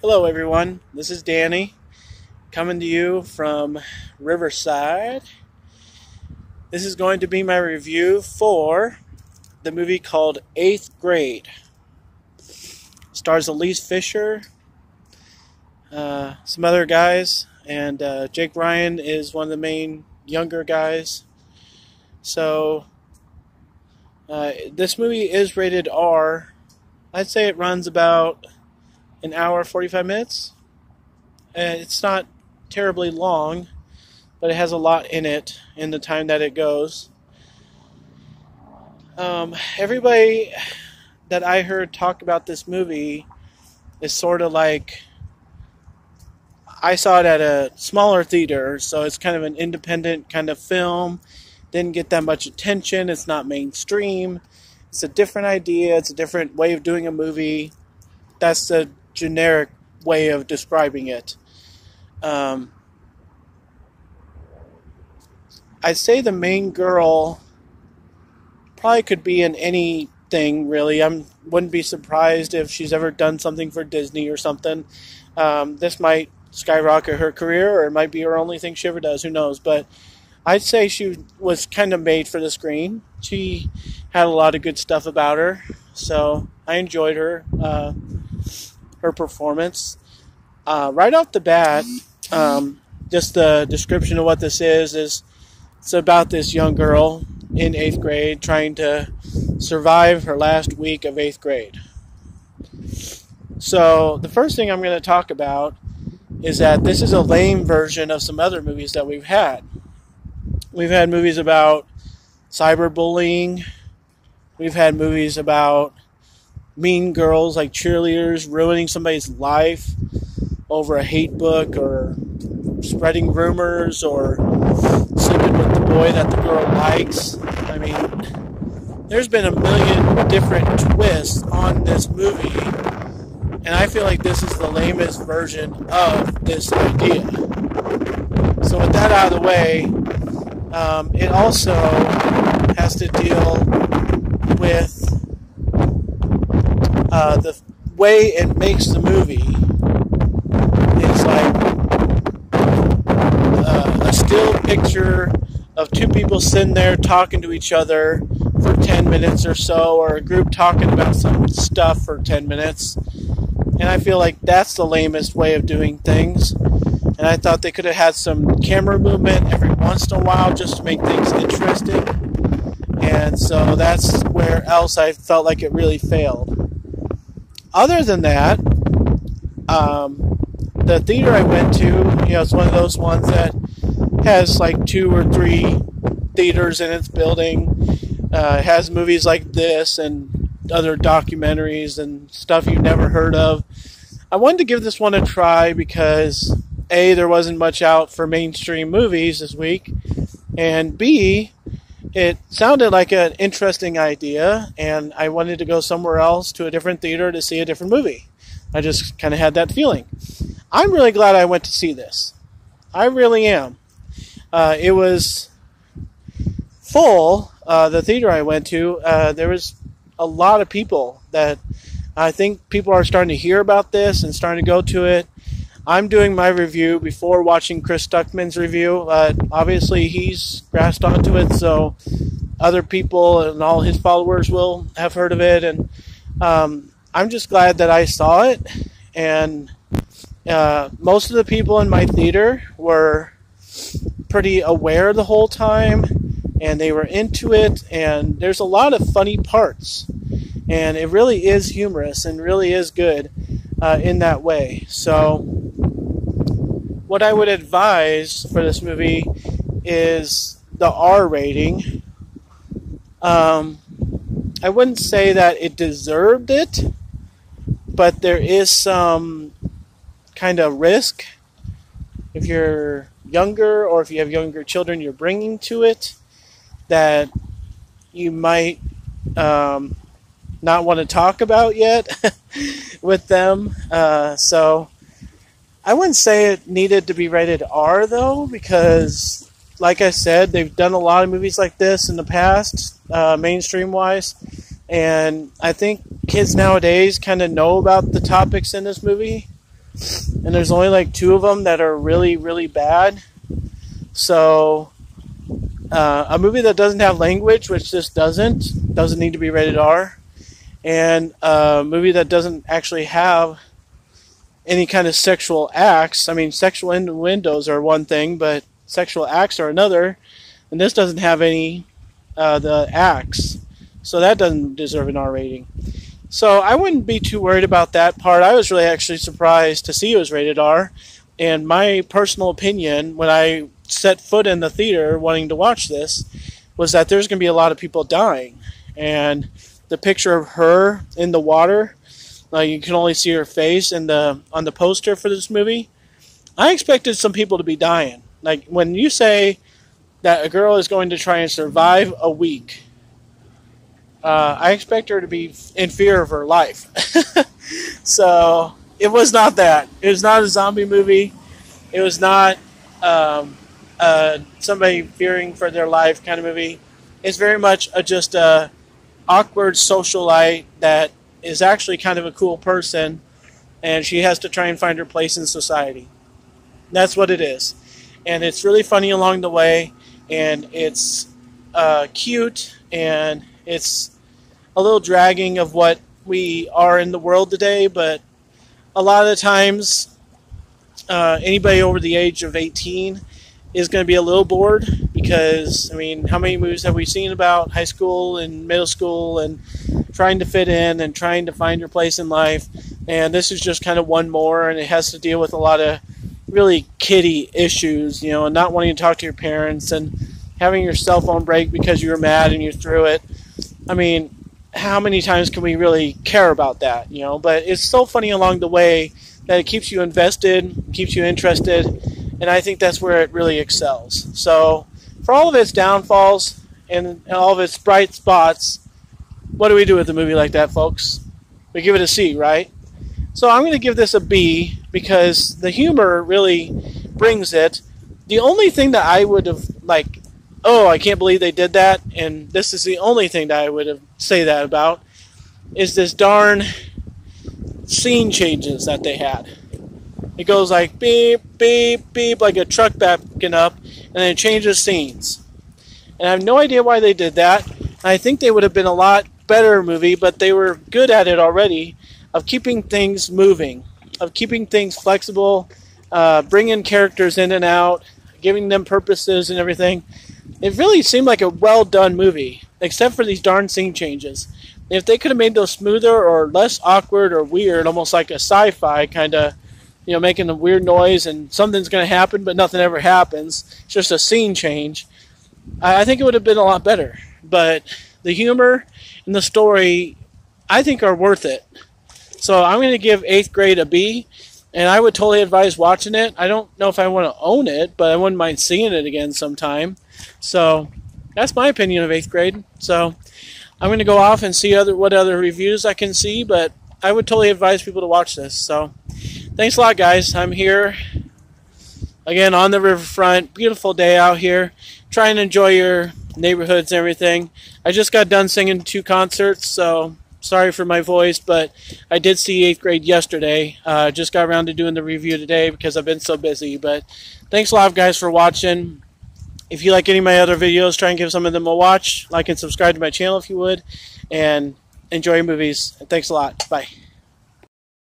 Hello everyone, this is Danny coming to you from Riverside. This is going to be my review for the movie called 8th Grade. Stars Elise Fisher, some other guys, and Jake Ryan is one of the main younger guys. So this movie is rated R. I'd say it runs about an hour, 45 minutes. It's not terribly long, but it has a lot in it in the time that it goes. Everybody that I heard talk about this movie is sort of like, I saw it at a smaller theater, so it's kind of an independent kind of film. Didn't get that much attention. It's not mainstream. It's a different idea. It's a different way of doing a movie. That's the generic way of describing it. I'd say the main girl probably could be in anything, really. I wouldn't be surprised if she's ever done something for Disney or something. This might skyrocket her career, or it might be her only thing she ever does. Who knows? But I'd say she was kind of made for the screen. She had a lot of good stuff about her, so I enjoyed her performance. Right off the bat, just the description of what this is it's about this young girl in 8th grade trying to survive her last week of 8th grade. So the first thing I'm going to talk about is that this is a lame version of some other movies that we've had. We've had movies about cyberbullying. We've had movies about mean girls, like cheerleaders, ruining somebody's life over a hate book, or spreading rumors, or sleeping with the boy that the girl likes. I mean, there's been a million different twists on this movie, and I feel like this is the lamest version of this idea. So with that out of the way, it also has to deal with the way it makes the movie. It's like a still picture of two people sitting there talking to each other for 10 minutes or so, or a group talking about some stuff for 10 minutes. And I feel like that's the lamest way of doing things. And I thought they could have had some camera movement every once in a while just to make things interesting. And so that's where else I felt like it really failed. Other than that, the theater I went to, it's one of those ones that has like 2 or 3 theaters in its building. It has movies like this and other documentaries and stuff you've never heard of. I wanted to give this one a try because A, there wasn't much out for mainstream movies this week, and B, it sounded like an interesting idea, and I wanted to go somewhere else to a different theater to see a different movie. I just kind of had that feeling. I'm really glad I went to see this. I really am. It was full, the theater I went to. There was a lot of people that I think people are starting to hear about this and starting to go to it. I'm doing my review before watching Chris Stuckman's review. Obviously, he's grasped onto it, so other people and all his followers will have heard of it. And I'm just glad that I saw it. And most of the people in my theater were pretty aware the whole time, and they were into it. And there's a lot of funny parts. And it really is humorous and really is good in that way. So what I would advise for this movie is the R rating. I wouldn't say that it deserved it, but there is some kind of risk if you're younger, or if you have younger children you're bringing to it, that you might not want to talk about yet with them. So I wouldn't say it needed to be rated R, though, because, like I said, they've done a lot of movies like this in the past, mainstream-wise, and I think kids nowadays kind of know about the topics in this movie. and there's only like 2 of them that are really, really bad. So a movie that doesn't have language, which this doesn't need to be rated R, and a movie that doesn't actually have any kind of sexual acts. I mean, sexual innuendos are one thing, but sexual acts are another, and this doesn't have any the acts, so that doesn't deserve an R rating. So I wouldn't be too worried about that part. I was really actually surprised to see it was rated R, and my personal opinion when I set foot in the theater wanting to watch this was that there's going to be a lot of people dying. And the picture of her in the water, you can only see her face on the poster for this movie. I expected some people to be dying. Like when you say that a girl is going to try and survive a week, I expect her to be in fear of her life. So it was not that. It was not a zombie movie. It was not somebody fearing for their life kind of movie. It's very much just a awkward socialite that is actually kind of a cool person, and she has to try and find her place in society. That's what it is. And it's really funny along the way, and it's cute, and it's a little dragging of what we are in the world today, but a lot of the times anybody over the age of 18 is going to be a little bored because, I mean, how many movies have we seen about high school and middle school and trying to fit in and trying to find your place in life? And this is just kind of one more, and it has to deal with a lot of really kiddie issues, you know, and not wanting to talk to your parents and having your cell phone break because you were mad and you threw it. I mean, how many times can we really care about that, you know? But it's so funny along the way that it keeps you invested, keeps you interested, and I think that's where it really excels. So for all of its downfalls and all of its bright spots, what do we do with a movie like that, folks? We give it a C, right? So I'm going to give this a B because the humor really brings it. The only thing that I would have, like, oh, I can't believe they did that, and this is the only thing that I would have say that about, is this darn scene changes that they had. It goes like beep, beep, beep, like a truck backing up, and then it changes scenes. And I have no idea why they did that. I think they would have been a lot better movie, but they were good at it already, of keeping things moving, of keeping things flexible, bringing characters in and out, giving them purposes and everything. It really seemed like a well-done movie, except for these darn scene changes. If they could have made those smoother or less awkward or weird, almost like a sci-fi kind of, you know, making a weird noise and something's going to happen but nothing ever happens, it's just a scene change, I think it would have been a lot better. But the humor and the story, I think, are worth it. So I'm going to give 8th Grade a B, and I would totally advise watching it. I don't know if I want to own it, but I wouldn't mind seeing it again sometime. So that's my opinion of 8th Grade. So I'm going to go off and see what other reviews I can see, but I would totally advise people to watch this. So thanks a lot, guys. I'm here again on the riverfront. Beautiful day out here. Try and enjoy your neighborhoods and everything. I just got done singing 2 concerts, so sorry for my voice, but I did see 8th Grade yesterday. Just got around to doing the review today because I've been so busy. But thanks a lot, guys, for watching. If you like any of my other videos, try and give some of them a watch. Like and subscribe to my channel if you would. And enjoy your movies. And thanks a lot. Bye.